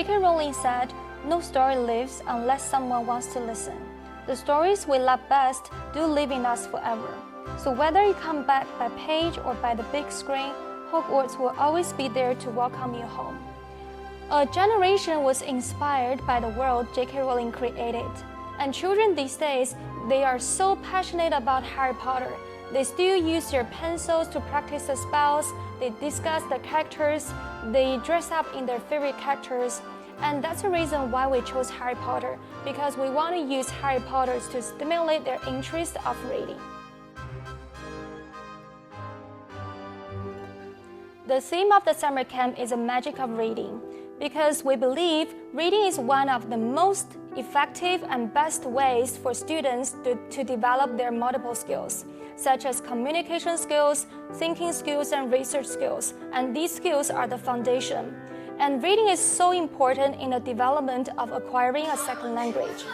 J.K. Rowling said, "No story lives unless someone wants to listen. The stories we love best do live in us forever. So whether you come back by page or by the big screen, Hogwarts will always be there to welcome you home." A generation was inspired by the world J.K. Rowling created. And children these days, they are so passionate about Harry Potter. They still use their pencils to practice the spells, they discuss the characters, they dress up in their favorite characters. And that's the reason why we chose Harry Potter, because we want to use Harry Potter to stimulate their interest of reading. The theme of the summer camp is the magic of reading, because we believe reading is one of the most effective and best ways for students to develop their multiple skills, such as communication skills, thinking skills, and research skills. And these skills are the foundation. And reading is so important in the development of acquiring a second language.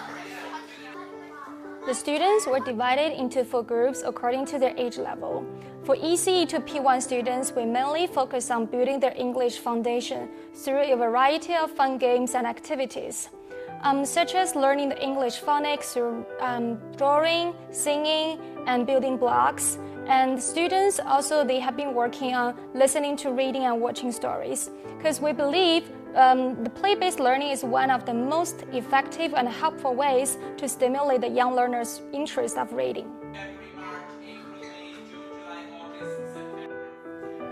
The students were divided into 4 groups according to their age level. For ECE to P1 students, we mainly focus on building their English foundation through a variety of fun games and activities, such as learning the English phonics through drawing, singing, and building blocks. And students also, they have been working on listening to reading and watching stories, because we believe the play-based learning is one of the most effective and helpful ways to stimulate the young learners' interest of reading.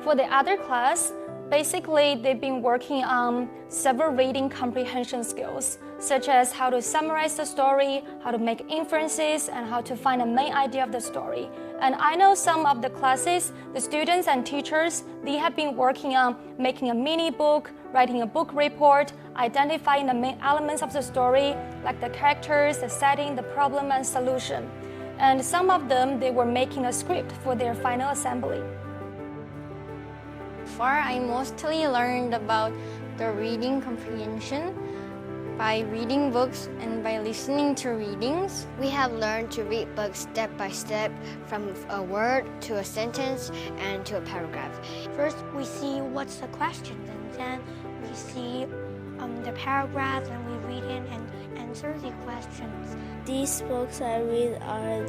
For the other class, basically they've been working on several reading comprehension skills, such as how to summarize the story, how to make inferences, and how to find the main idea of the story. And I know some of the classes, the students and teachers, they have been working on making a mini book, writing a book report, identifying the main elements of the story, like the characters, the setting, the problem, and solution. And some of them, they were making a script for their final assembly. Far, I mostly learned about the reading comprehension by reading books and by listening to readings. We have learned to read books step by step, from a word to a sentence and to a paragraph. First, we see what's the question, and then we see the paragraph, and we read it and answer the questions. These books I read are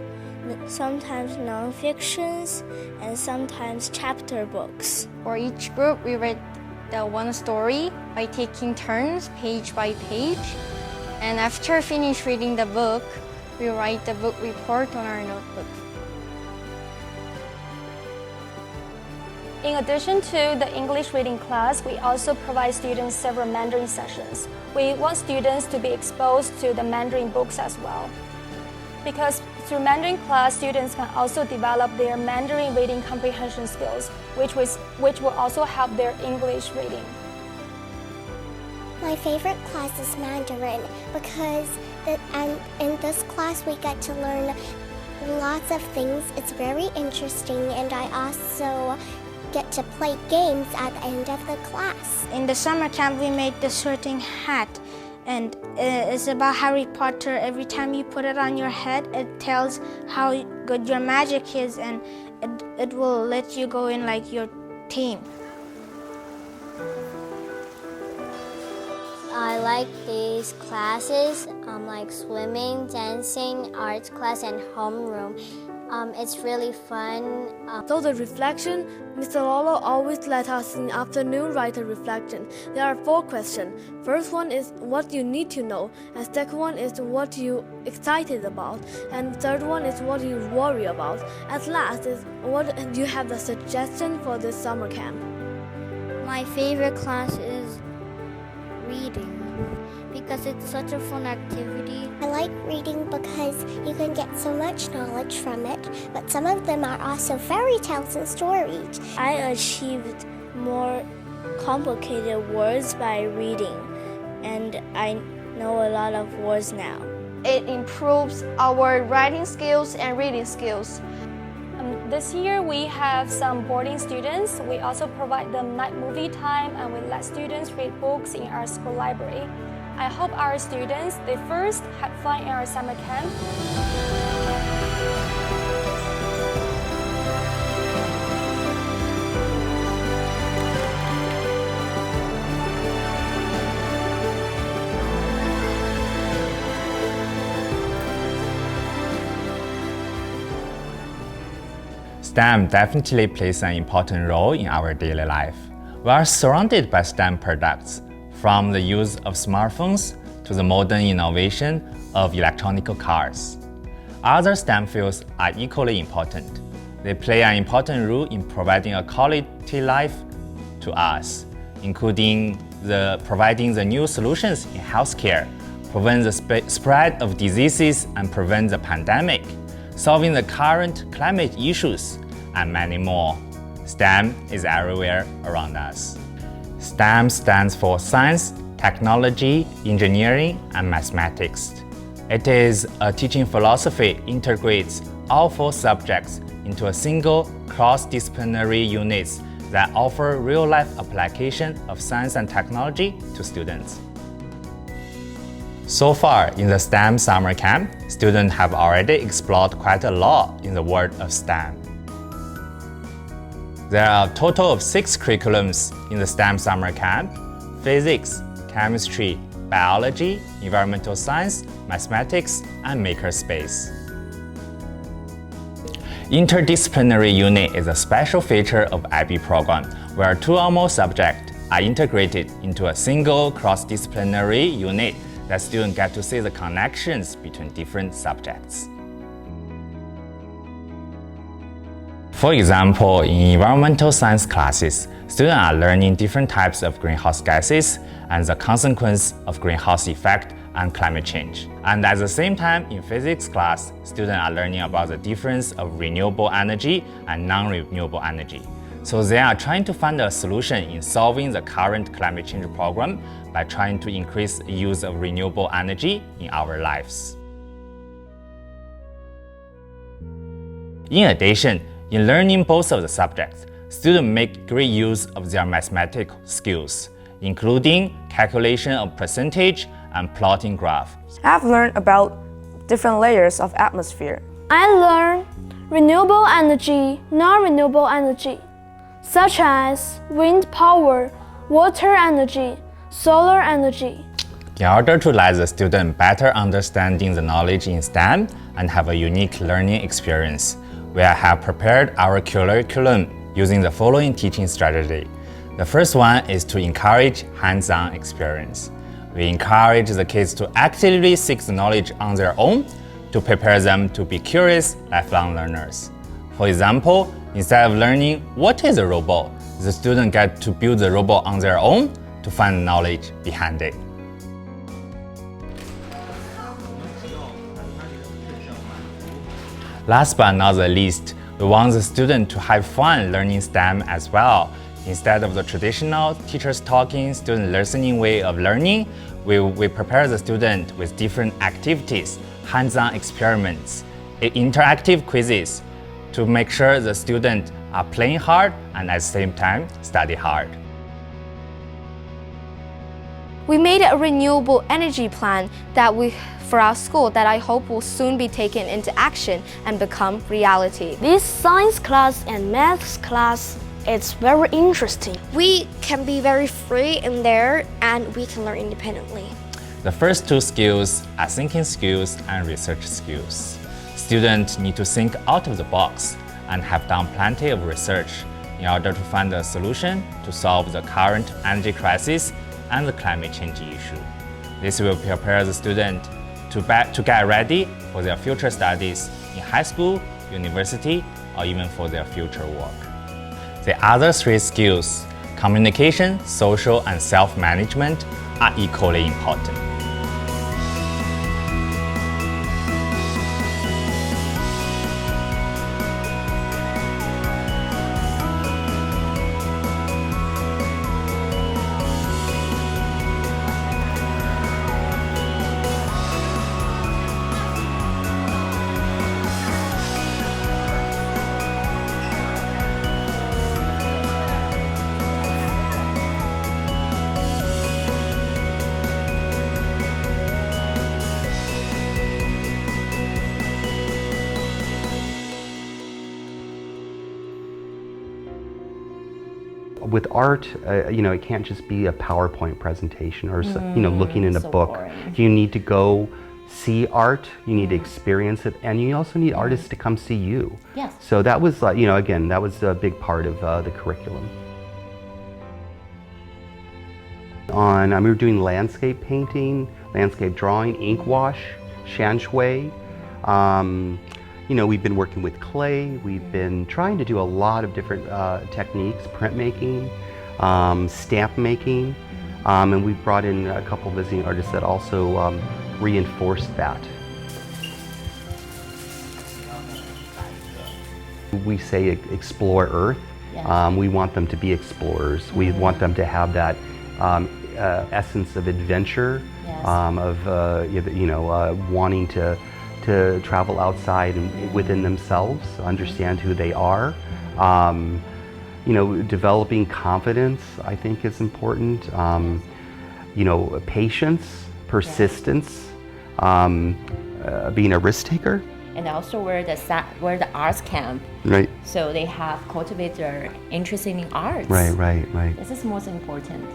sometimes non-fictions and sometimes chapter books. For each group, we read the one story by taking turns page by page. And after finish reading the book, we write the book report on our notebook. In addition to the English reading class, we also provide students several Mandarin sessions. We want students to be exposed to the Mandarin books as well, because through Mandarin class, students can also develop their Mandarin reading comprehension skills, which will also help their English reading. My favorite class is Mandarin because in this class we get to learn lots of things. It's very interesting, and I also get to play games at the end of the class. In the summer camp, we made the sorting hat, and it's about Harry Potter. Every time you put it on your head, it tells how good your magic is, and it will let you go in like your team. I like these classes, like swimming, dancing, arts class, and homeroom. It's really fun. So the reflection, Mr. Lolo always let us in afternoon write a reflection. There are 4 questions. First one is what you need to know, and second one is what you excited about, and third one is what you worry about. At last is what do you have the suggestion for this summer camp. My favorite class is reading because it's such a fun activity. I like reading because you can get so much knowledge from it, but some of them are also fairy tales and stories. I achieved more complicated words by reading, and I know a lot of words now. It improves our writing skills and reading skills. This year we have some boarding students. We also provide them night movie time, and we let students read books in our school library. I hope our students, they first had fun in our summer camp. STEM definitely plays an important role in our daily life. We are surrounded by STEM products, from the use of smartphones to the modern innovation of electronic cars. Other STEM fields are equally important. They play an important role in providing a quality life to us, including providing the new solutions in healthcare, prevent the spread of diseases and prevent the pandemic, solving the current climate issues, and many more. STEM is everywhere around us. STEM stands for science, technology, engineering, and mathematics. It is a teaching philosophy integrates all 4 subjects into a single cross-disciplinary units that offer real-life application of science and technology to students. So far, in the STEM summer camp, students have already explored quite a lot in the world of STEM. There are a total of 6 curriculums in the STEM summer camp: physics, chemistry, biology, environmental science, mathematics, and makerspace. Interdisciplinary unit is a special feature of IB program where 2 or more subjects are integrated into a single cross-disciplinary unit that students get to see the connections between different subjects. For example, in environmental science classes, students are learning different types of greenhouse gases and the consequence of greenhouse effect and climate change. And at the same time, in physics class, students are learning about the difference of renewable energy and non-renewable energy. So they are trying to find a solution in solving the current climate change problem by trying to increase the use of renewable energy in our lives. In addition, in learning both of the subjects, students make great use of their mathematical skills, including calculation of percentage and plotting graph. I've learned about different layers of atmosphere. I learned renewable energy, non-renewable energy, such as wind power, water energy, solar energy. In order to let the student better understanding the knowledge in STEM and have a unique learning experience, we have prepared our curriculum using the following teaching strategy. The first one is to encourage hands-on experience. We encourage the kids to actively seek the knowledge on their own to prepare them to be curious, lifelong learners. For example, instead of learning what is a robot, the students get to build the robot on their own to find knowledge behind it. Last but not the least, we want the student to have fun learning STEM as well. Instead of the traditional teachers talking, student listening way of learning, we prepare the student with different activities, hands-on experiments, interactive quizzes to make sure the students are playing hard and at the same time study hard. We made a renewable energy plan for our school that I hope will soon be taken into action and become reality. This science class and maths class, it's very interesting. We can be very free in there and we can learn independently. The first 2 skills are thinking skills and research skills. Students need to think out of the box and have done plenty of research in order to find a solution to solve the current energy crisis and the climate change issue. This will prepare the student to get ready for their future studies in high school, university, or even for their future work. The other 3 skills, communication, social, and self-management, are equally important. With art, it can't just be a PowerPoint presentation or looking in a book. Boring. You need to go see art, you need to experience it, and you also need artists to come see you. Yes. So that was, again, that was a big part of the curriculum. We were doing landscape painting, landscape drawing, ink wash, shan shui. We've been working with clay. We've been trying to do a lot of different techniques, printmaking, stamp making, and we've brought in a couple visiting artists that also reinforced that. We say explore Earth. Yes. We want them to be explorers. We want them to have that essence of adventure, yes. Wanting to travel outside and within themselves, understand who they are. Developing confidence, I think, is important. Patience, persistence, being a risk taker. And also we're the arts camp. Right. So they have cultivated their interest in arts. Right. This is most important.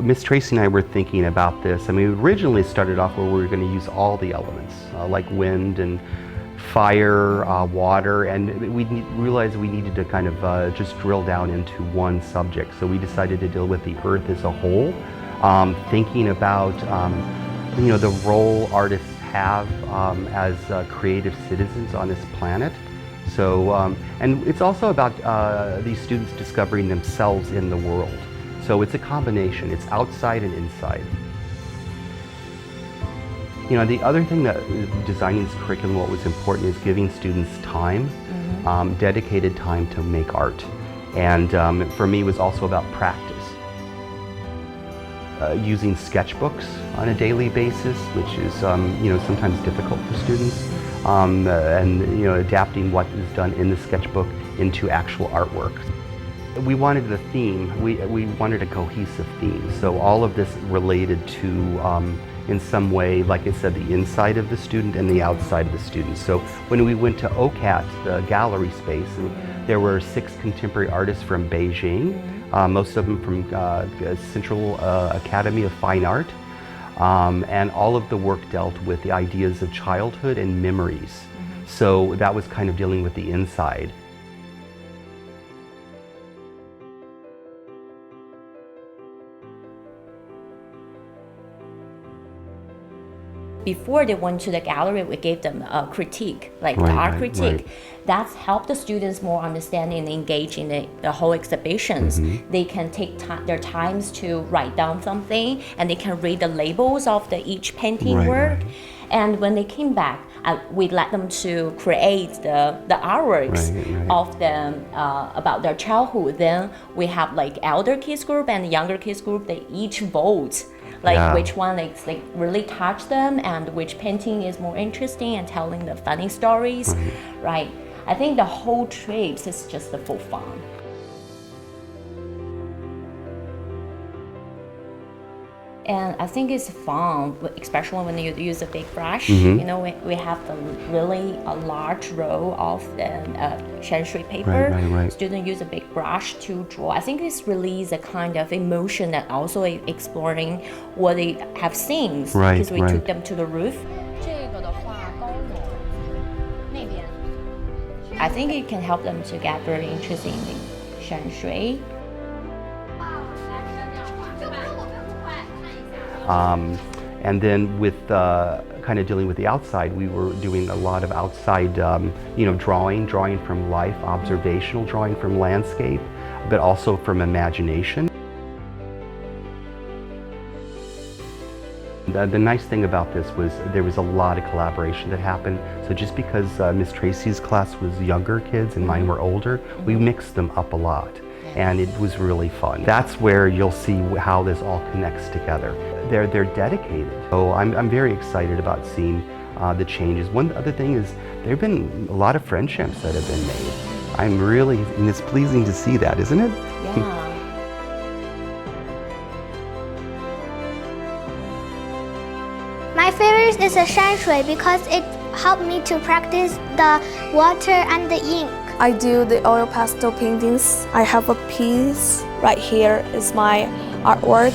Miss Tracy and I were thinking about this. We originally started off where we were going to use all the elements, like wind and fire, water, and we realized we needed to kind of just drill down into one subject. So we decided to deal with the earth as a whole, thinking about the role artists have as creative citizens on this planet. So, and it's also about these students discovering themselves in the world. So it's a combination, it's outside and inside. The other thing that designing this curriculum, what was important is giving students time, dedicated time to make art. And for me, it was also about practice. Using sketchbooks on a daily basis, which is sometimes difficult for students, and adapting what is done in the sketchbook into actual artwork. We wanted a theme, we wanted a cohesive theme, so all of this related to, in some way, like I said, the inside of the student and the outside of the student. So when we went to OCAT, the gallery space, and there were 6 contemporary artists from Beijing, most of them from Central Academy of Fine Art, and all of the work dealt with the ideas of childhood and memories. So that was kind of dealing with the inside. Before they went to the gallery, we gave them a critique, like the art critique. That's helped the students more understand and engage in the whole exhibitions. They can take their times to write down something, and they can read the labels of each painting work. And when they came back, we let them to create the artworks of them about their childhood. Then we have like elder kids group and younger kids group. They each vote. Which one really touch them and which painting is more interesting and telling the funny stories, right? I think the whole trip is just for fun. And I think it's fun, especially when you use a big brush. We have a large roll of the shan shui paper. Students use a big brush to draw. I think it's release a kind of emotion and also exploring what they have seen because we took them to the roof. I think it can help them to get very interested in shan shui. And then with kind of dealing with the outside, we were doing a lot of outside, drawing from life, observational drawing from landscape, but also from imagination. The nice thing about this was there was a lot of collaboration that happened. So just because Miss Tracy's class was younger kids and mine were older, we mixed them up a lot. And it was really fun. That's where you'll see how this all connects together. They're dedicated. So I'm very excited about seeing the changes. One other thing is there have been a lot of friendships that have been made. And it's pleasing to see that, isn't it? Yeah. My favorite is a shan shui because it helped me to practice the water and the ink. I do the oil pastel paintings. I have a piece right here is my artwork.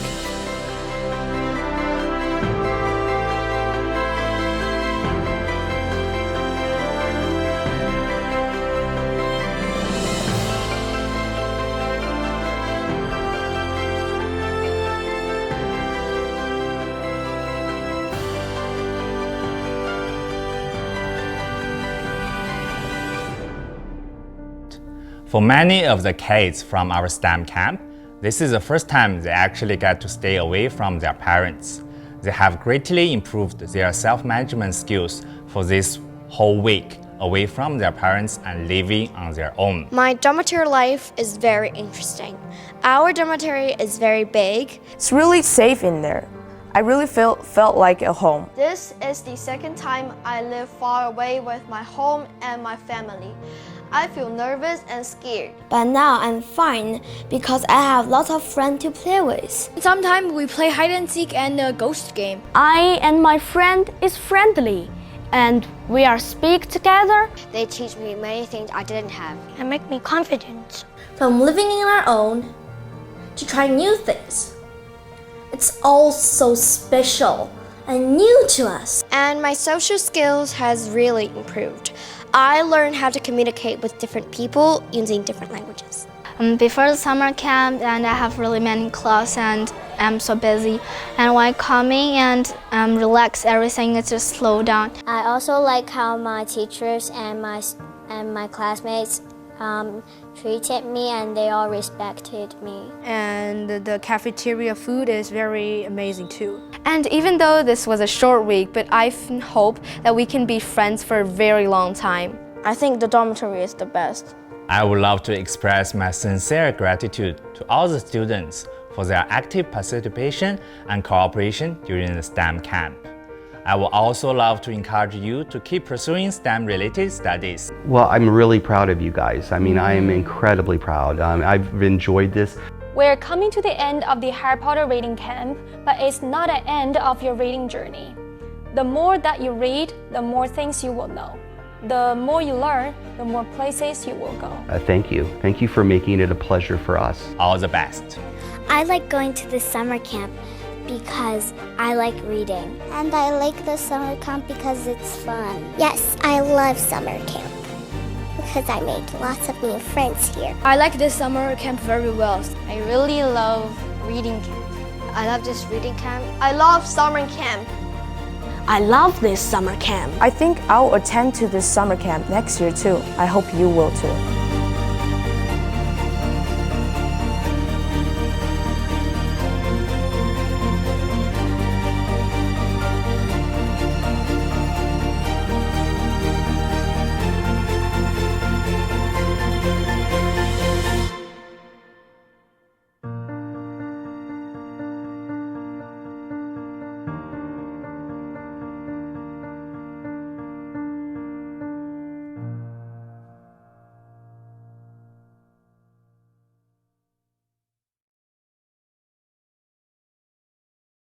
For many of the kids from our STEM camp, this is the first time they actually get to stay away from their parents. They have greatly improved their self-management skills for this whole week, away from their parents and living on their own. My dormitory life is very interesting. Our dormitory is very big. It's really safe in there. I really felt like at home. This is the second time I live far away with my home and my family. I feel nervous and scared. But now I'm fine because I have lots of friends to play with. Sometimes we play hide and seek and a ghost game. I and my friend is friendly, and we are speak together. They teach me many things I didn't have. And make me confident. From living on our own to trying new things. It's all so special and new to us. And my social skills has really improved. I learned how to communicate with different people using different languages. Before the summer camp, and I have really many classes and I'm so busy. And when I come in and relax, everything is just slow down. I also like how my teachers and my classmates treated me, and they all respected me. And the cafeteria food is very amazing too. And even though this was a short week, but I hope that we can be friends for a very long time. I think the dormitory is the best. I would love to express my sincere gratitude to all the students for their active participation and cooperation during the STEM camp. I would also love to encourage you to keep pursuing STEM-related studies. Well, I'm really proud of you guys. I mean, I am incredibly proud. I've enjoyed this. We're coming to the end of the Harry Potter reading camp, but it's not an end of your reading journey. The more that you read, the more things you will know. The more you learn, the more places you will go. Thank you. Thank you for making it a pleasure for us. All the best. I like going to the summer camp because I like reading. And I like the summer camp because it's fun. Yes, I love summer camp because I made lots of new friends here. I like this summer camp very well. I really love reading camp. I love this reading camp. I love summer camp. I love this summer camp. I think I'll attend to this summer camp next year too. I hope you will too.